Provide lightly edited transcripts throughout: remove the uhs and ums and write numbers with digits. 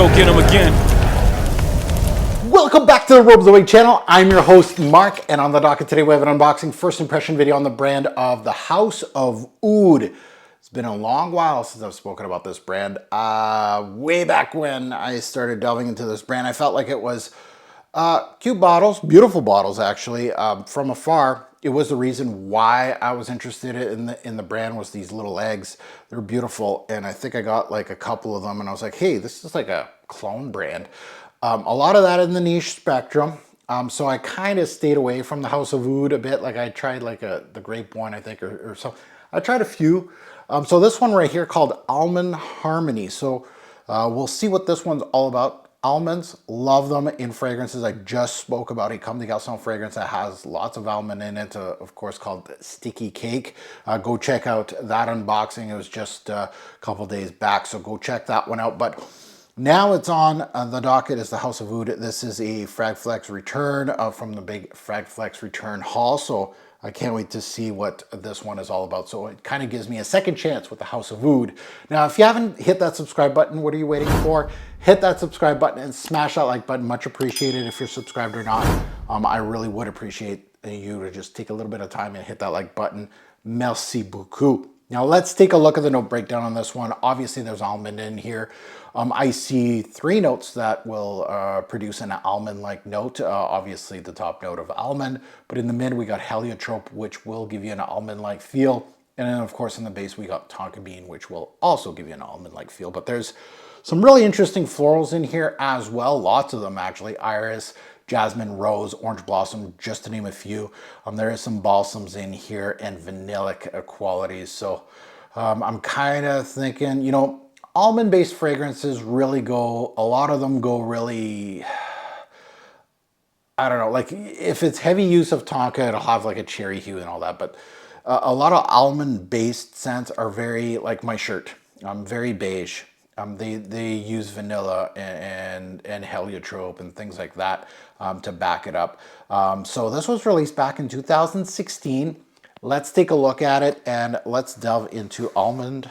go get them again. Welcome back to the Robes Away channel. I'm your host, Mark, and on the docket today we have an unboxing first impression video on the brand of the House of Oud. It's been a long while since I've spoken about this brand. Way back when I started delving into this brand, I felt like it was cute bottles, beautiful bottles actually. From afar, it was the reason why I was interested in the brand was these little eggs. They're beautiful, and I think I got like a couple of them, and I was like, hey, this is like a clone brand. A lot of that in the niche spectrum. So I kind of stayed away from the House of Oud a bit. Like I tried like the grape one, I think, or so. I tried a few. So this one right here called Almond Harmony. So we'll see what this one's all about. Almonds, love them in fragrances. I just spoke about a Comme des Garçons fragrance that has lots of almond in it, of course, called Sticky Cake. Go check out that unboxing. It was just a couple days back, so go check that one out. But now it's on the docket is the House of Oud. This is a Fragflex return from the big Fragflex return haul. So I can't wait to see what this one is all about. So it kind of gives me a second chance with the House of Oud. Now, if you haven't hit that subscribe button, what are you waiting for? Hit that subscribe button and smash that like button. Much appreciated if you're subscribed or not. I really would appreciate you to just take a little bit of time and hit that like button. Merci beaucoup. Now let's take a look at the note breakdown on this one. Obviously there's almond in here. I see 3 notes that will produce an almond-like note. Obviously the top note of almond, but in the mid we got heliotrope, which will give you an almond-like feel. And then of course in the base we got tonka bean, which will also give you an almond-like feel. But there's some really interesting florals in here as well. Lots of them actually. Iris, jasmine, rose, orange blossom, just to name a few. There is some balsams in here and vanillic qualities. So I'm kind of thinking, you know, almond-based fragrances really go, a lot of them go really, I don't know, like if it's heavy use of tonka, it'll have like a cherry hue and all that. But a lot of almond-based scents are very, like my shirt, very beige. They use vanilla and heliotrope and things like that to back it up. So this was released back in 2016. Let's take a look at it and let's delve into Almond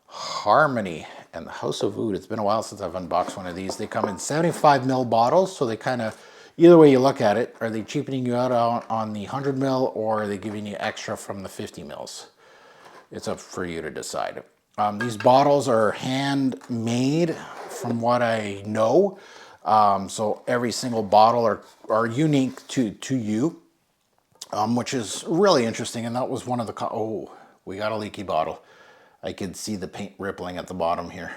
Harmony and the House of Oud. It's been a while since I've unboxed one of these. They come in 75 ml bottles, so they kind of, either way you look at it, are they cheapening you out on the 100 ml or are they giving you extra from the 50 mils? It's up for you to decide. These bottles are handmade from what I know. So every single bottle are unique to you, which is really interesting. And that was one of the, oh, we got a leaky bottle. I could see the paint rippling at the bottom here.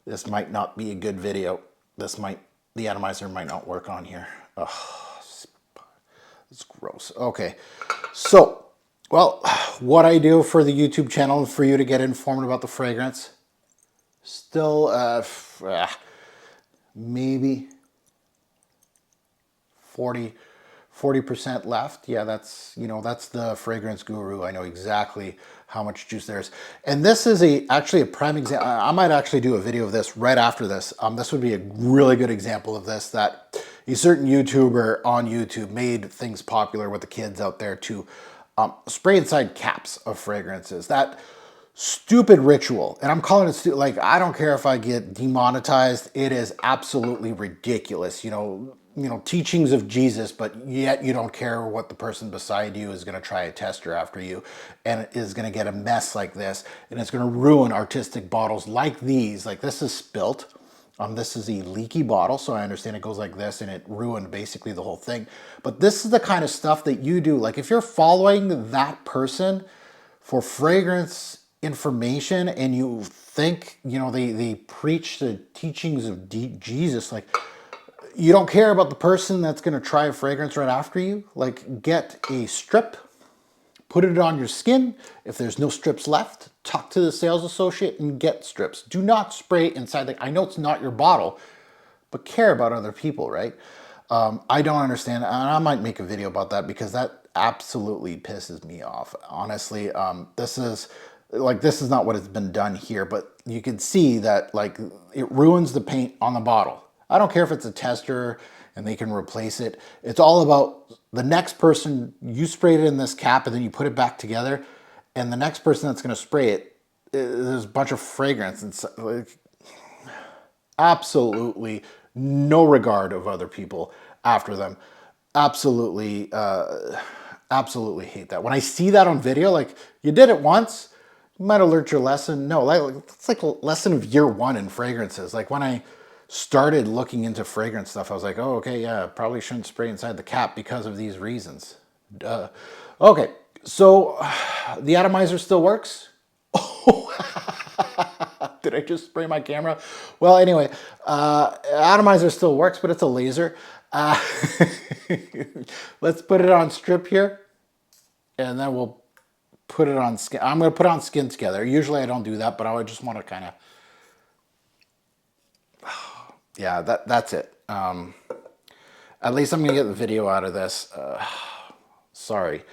This might not be a good video. The atomizer might not work on here. Oh, it's gross. Okay, so, well, what I do for the YouTube channel for you to get informed about the fragrance, still maybe 40% left. Yeah, that's, you know, that's the fragrance guru. I know exactly how much juice there is. And this is actually a prime example. I might actually do a video of this right after this. This would be a really good example of this, that a certain YouTuber on YouTube made things popular with the kids out there to spray inside caps of fragrances. That stupid ritual, and I'm calling it like, I don't care if I get demonetized. It is absolutely ridiculous. You know, teachings of Jesus, but yet you don't care what the person beside you is going to try a tester after you and is going to get a mess like this, and it's going to ruin artistic bottles like these. Like this is spilt. This is a leaky bottle, so I understand it goes like this, and it ruined basically the whole thing. But this is the kind of stuff that you do. Like if you're following that person for fragrance information and you think, you know, they preach the teachings of Jesus, like, you don't care about the person that's going to try a fragrance right after you. Like, get a strip, put it on your skin. If there's no strips left, talk to the sales associate and get strips. Do not spray inside. I know it's not your bottle, but care about other people, right? I don't understand, and I might make a video about that because that absolutely pisses me off. Honestly, this is not what has been done here, but you can see that like it ruins the paint on the bottle. I don't care if it's a tester and they can replace it. It's all about the next person. You sprayed it in this cap and then you put it back together, and the next person that's going to spray it, there's a bunch of fragrance and like, Absolutely no regard of other people after them. Absolutely, absolutely hate that. When I see that on video, like, you did it once, you might have learned your lesson. No, like, it's like a lesson of year one in fragrances. Like, when I started looking into fragrance stuff, I was like, oh, okay, yeah, probably shouldn't spray inside the cap because of these reasons. Duh. Okay, so the atomizer still works. Did I just spray my camera? Well, anyway, atomizer still works, but it's a laser. Uh, let's put it on strip here, and then we'll put it on skin. I'm going to put it on skin together. Usually I don't do that, but I would just want to kind of, yeah, that's it. At least I'm going to get the video out of this. Sorry.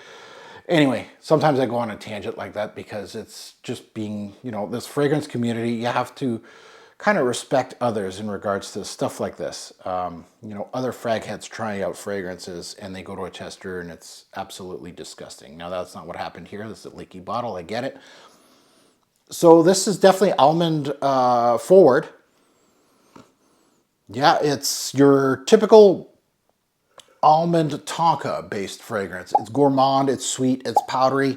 Anyway, sometimes I go on a tangent like that because it's just being, this fragrance community, you have to kind of respect others in regards to stuff like this. Other frag heads trying out fragrances and they go to a tester and it's absolutely disgusting. Now, that's not what happened here. This is a leaky bottle. I get it. So this is definitely almond forward. Yeah, it's your typical almond tonka based fragrance. It's gourmand, it's sweet, it's powdery,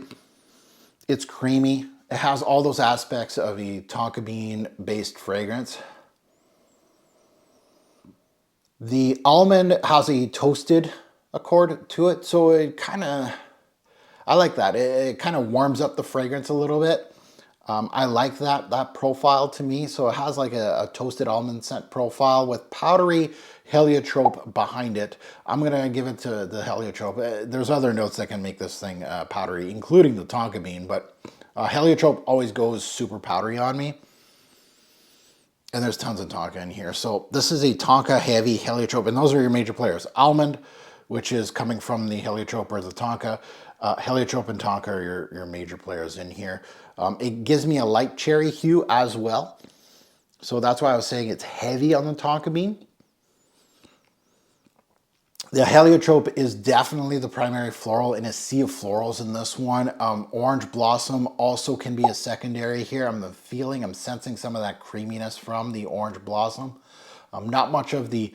it's creamy. It has all those aspects of a tonka bean based fragrance. The almond has a toasted accord to it, so it kind of, I like that. It kind of warms up the fragrance a little bit. I like that profile to me. So it has like a toasted almond scent profile with powdery heliotrope behind it. I'm going to give it to the heliotrope. There's other notes that can make this thing powdery, including the tonka bean, but heliotrope always goes super powdery on me. And there's tons of tonka in here. So this is a tonka heavy heliotrope, and those are your major players. Almond, which is coming from the heliotrope or the tonka. Heliotrope and tonka are your major players in here. It gives me a light cherry hue as well. So that's why I was saying it's heavy on the tonka bean. The heliotrope is definitely the primary floral in a sea of florals in this one. Orange blossom also can be a secondary here. I'm sensing some of that creaminess from the orange blossom. Not much of the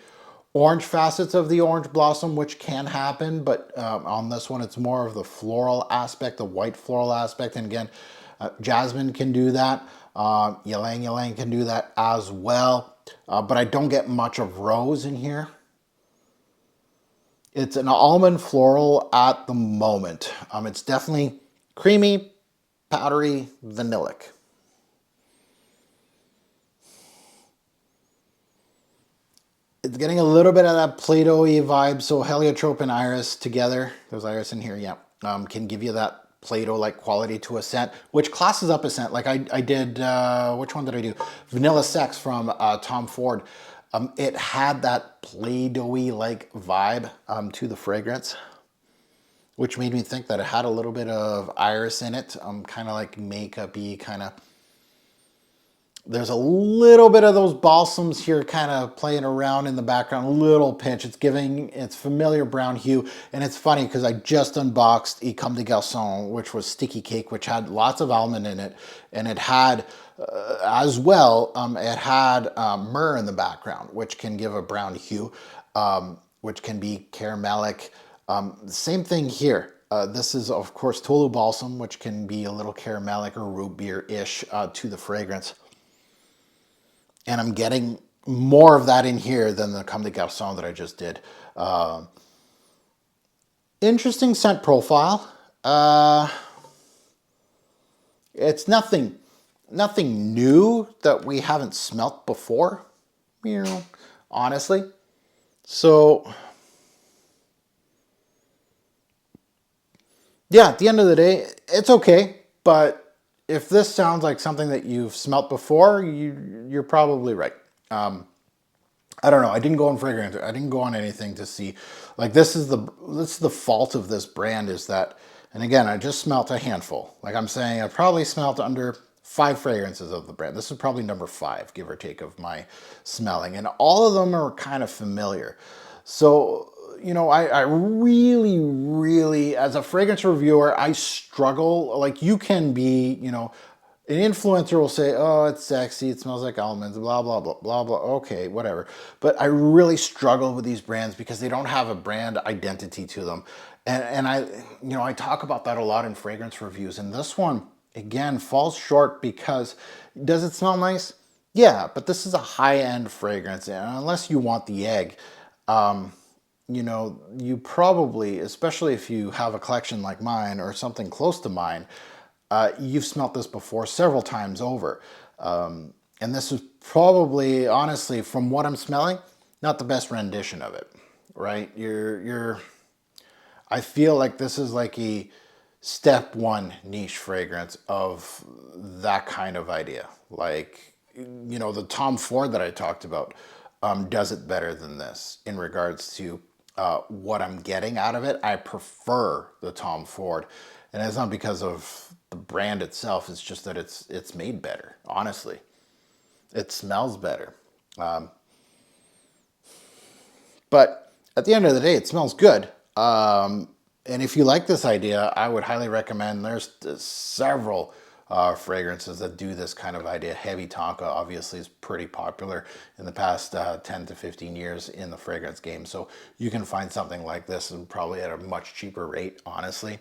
orange facets of the orange blossom, which can happen, but on this one, it's more of the floral aspect, the white floral aspect. And again, jasmine can do that. Ylang ylang can do that as well. But I don't get much of rose in here. It's an almond floral at the moment. It's definitely creamy, powdery, vanillic. It's getting a little bit of that Play-Doh-y vibe. So heliotrope and iris together, there's iris in here, yeah, can give you that Play-Doh-like quality to a scent, which classes up a scent. Like I did, which one did I do? Vanilla Sex from Tom Ford. It had that Play-Doh-y like vibe to the fragrance, which made me think that it had a little bit of iris in it, kind of like makeup-y, kind of. There's a little bit of those balsams here kind of playing around in the background, a little pinch. It's giving its familiar brown hue. And it's funny because I just unboxed a Comme des Garçons, which was sticky cake, which had lots of almond in it. And it had, as well, it had myrrh in the background, which can give a brown hue, which can be caramelic. Same thing here. This is, of course, Tolu Balsam, which can be a little caramelic or root beer-ish to the fragrance. And I'm getting more of that in here than the Comme des Garçons that I just did. Interesting scent profile. It's nothing new that we haven't smelt before, honestly. So, yeah, at the end of the day, it's okay, but if this sounds like something that you've smelt before, you're probably right. I don't know. I didn't go on fragrance. I didn't go on anything to see. Like this is the fault of this brand is that, and again, I just smelt a handful. Like I'm saying, I probably smelt under 5 fragrances of the brand. This is probably number 5, give or take, of my smelling, and all of them are kind of familiar. So I really, really, as a fragrance reviewer, I struggle. Like you can be, An influencer will say, oh, it's sexy, it smells like almonds, blah, blah, blah, blah, blah. Okay, whatever. But I really struggle with these brands because they don't have a brand identity to them. And I talk about that a lot in fragrance reviews. And this one, again, falls short because does it smell nice? Yeah, but this is a high-end fragrance. And unless you want the egg, you probably, especially if you have a collection like mine or something close to mine, you've smelt this before several times over. And this is probably, honestly, from what I'm smelling, not the best rendition of it, right? I feel like this is like a step one niche fragrance of that kind of idea. Like, the Tom Ford that I talked about does it better than this in regards to what I'm getting out of it. I prefer the Tom Ford, and it's not because of the brand itself. It's just that it's made better. Honestly, it smells better. But at the end of the day, it smells good. And if you like this idea, I would highly recommend. There's several fragrances that do this kind of idea. Heavy Tonka obviously is pretty popular in the past 10 to 15 years in the fragrance game. So you can find something like this and probably at a much cheaper rate, honestly.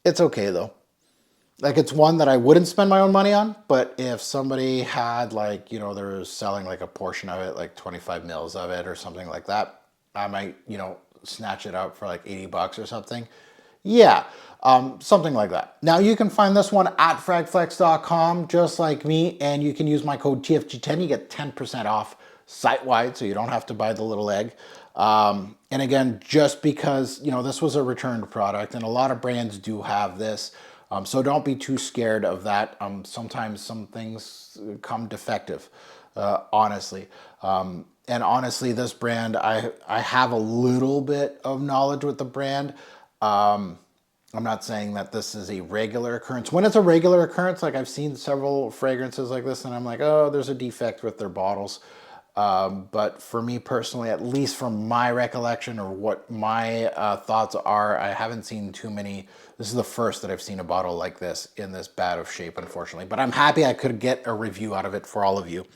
It's okay though. Like, it's one that I wouldn't spend my own money on, but if somebody had, like, they're selling like a portion of it, like 25 mils of it or something like that, I might, snatch it up for like 80 bucks or something. Yeah, something like that. Now you can find this one at fragflex.com just like me, and you can use my code TFG10. You get 10% off site-wide, so you don't have to buy the little egg. And again, just because, this was a returned product, and a lot of brands do have this, so don't be too scared of that. Sometimes some things come defective, honestly. And honestly, this brand, I have a little bit of knowledge with the brand. I'm not saying that this is a regular occurrence. When it's a regular occurrence, like I've seen several fragrances like this, and I'm like, oh, there's a defect with their bottles. But for me personally, at least from my recollection or what my thoughts are, I haven't seen too many. This is the first that I've seen a bottle like this in this bad of shape, unfortunately. But I'm happy I could get a review out of it for all of you.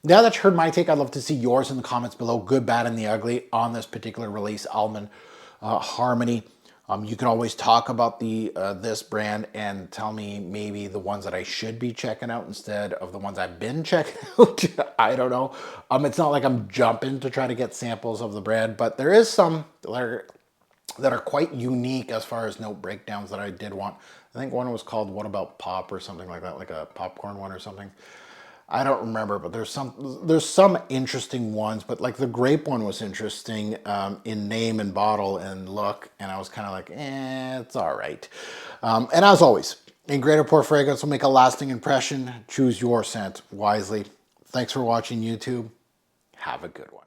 Now that you heard my take, I'd love to see yours in the comments below, good, bad, and the ugly, on this particular release, Almond Harmony. You can always talk about this brand and tell me maybe the ones that I should be checking out instead of the ones I've been checking out. I don't know. It's not like I'm jumping to try to get samples of the brand, but there is some that are quite unique as far as note breakdowns that I did want. I think one was called What About Pop or something like that, like a popcorn one or something. I don't remember, but there's some interesting ones, but like the grape one was interesting in name and bottle and look, and I was kind of like, it's all right. And as always, in great or poor fragrance will make a lasting impression. Choose your scent wisely. Thanks for watching YouTube. Have a good one.